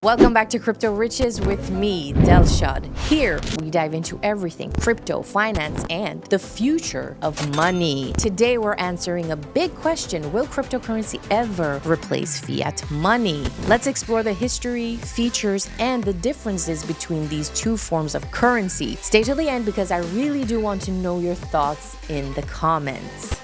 Welcome back to Crypto Riches with me, Delshad. Here, we dive into everything crypto, finance, and the future of money. Today, we're answering a big question. Will cryptocurrency ever replace fiat money? Let's explore the history, features, and the differences between these two forms of currency. Stay till the end because I really do want to know your thoughts in the comments.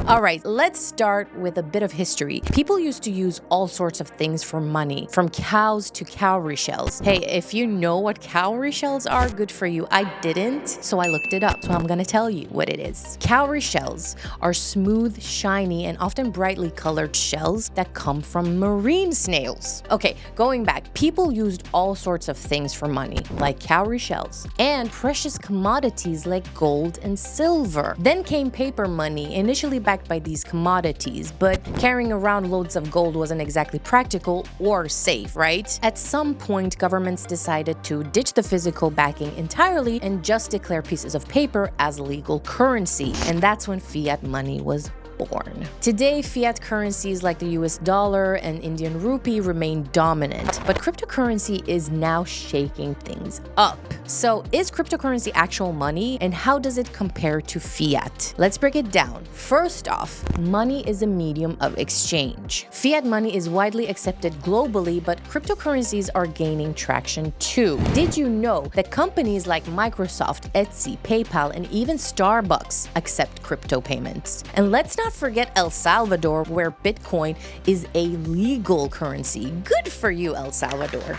All right, let's start with a bit of history. People used to use all sorts of things for money, from cows to cowrie shells. Hey, if you know what cowrie shells are, good for you. I didn't, so I looked it up. So I'm gonna tell you what it is. Cowrie shells are smooth, shiny, and often brightly colored shells that come from marine snails. Okay, going back, people used all sorts of things for money, like cowrie shells, and precious commodities like gold and silver. Then came paper money, initially backed by these commodities, but carrying around loads of gold wasn't exactly practical or safe, right? At some point, governments decided to ditch the physical backing entirely and just declare pieces of paper as legal currency. And that's when fiat money was born. Today, fiat currencies like the US dollar and Indian rupee remain dominant, but cryptocurrency is now shaking things up. So, is cryptocurrency actual money, and how does it compare to fiat? Let's break it down. First off, money is a medium of exchange. Fiat money is widely accepted globally, but cryptocurrencies are gaining traction too. Did you know that companies like Microsoft, Etsy, PayPal, and even Starbucks accept crypto payments? And let's not forget El Salvador, where Bitcoin is a legal currency. Good for you, El Salvador.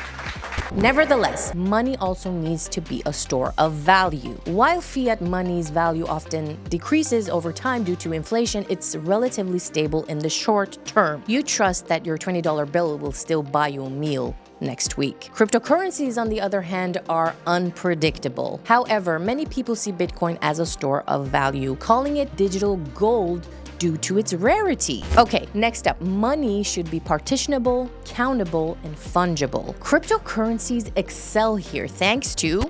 Nevertheless, money also needs to be a store of value. While fiat money's value often decreases over time due to inflation, it's relatively stable in the short term. You trust that your $20 bill will still buy you a meal next week. Cryptocurrencies, on the other hand, are unpredictable. However, many people see Bitcoin as a store of value, calling it digital gold due to its rarity. Okay, next up, money should be partitionable, countable, and fungible. Cryptocurrencies excel here thanks to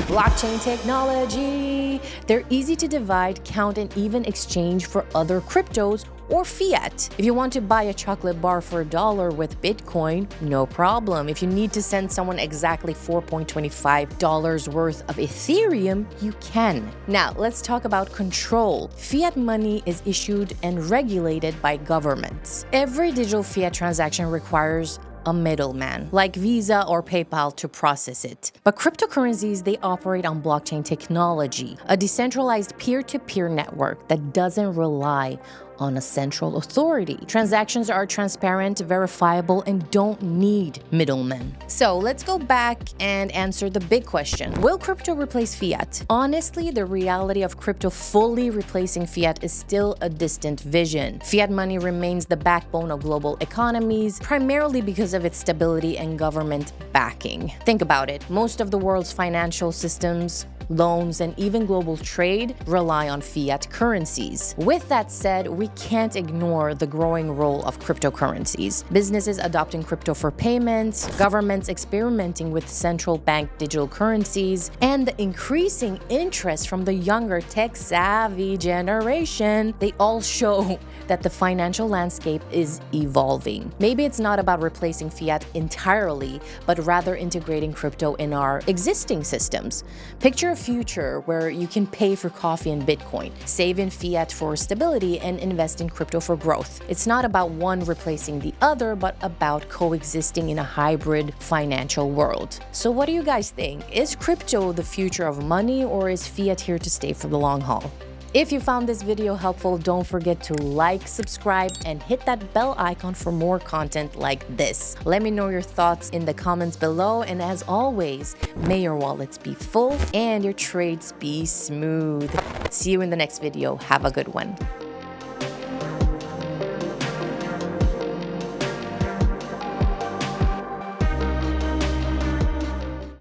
blockchain technology. They're easy to divide, count, and even exchange for other cryptos or fiat. If you want to buy a chocolate bar for $1 with Bitcoin, no problem. If you need to send someone exactly $4.25 worth of Ethereum, you can. Now, let's talk about control. Fiat money is issued and regulated by governments. Every digital fiat transaction requires a middleman, like Visa or PayPal, to process it. But cryptocurrencies, they operate on blockchain technology, a decentralized peer-to-peer network that doesn't rely on a central authority. Transactions are transparent, verifiable, and don't need middlemen. So let's go back and answer the big question. Will crypto replace fiat? Honestly, the reality of crypto fully replacing fiat is still a distant vision. Fiat money remains the backbone of global economies, primarily because of its stability and government backing. Think about it. Most of the world's financial systems, loans, and even global trade rely on fiat currencies. With that said, we can't ignore the growing role of cryptocurrencies. Businesses adopting crypto for payments, governments experimenting with central bank digital currencies, and the increasing interest from the younger tech-savvy generation, they all show that the financial landscape is evolving. Maybe it's not about replacing fiat entirely, but rather integrating crypto in our existing systems. Picture a future where you can pay for coffee in Bitcoin, save in fiat for stability, and invest in crypto for growth. It's not about one replacing the other, but about coexisting in a hybrid financial world. So what do you guys think? Is crypto the future of money, or is fiat here to stay for the long haul? If you found this video helpful, don't forget to like, subscribe, and hit that bell icon for more content like this. Let me know your thoughts in the comments below, and as always, may your wallets be full and your trades be smooth. See you in the next video. Have a good one.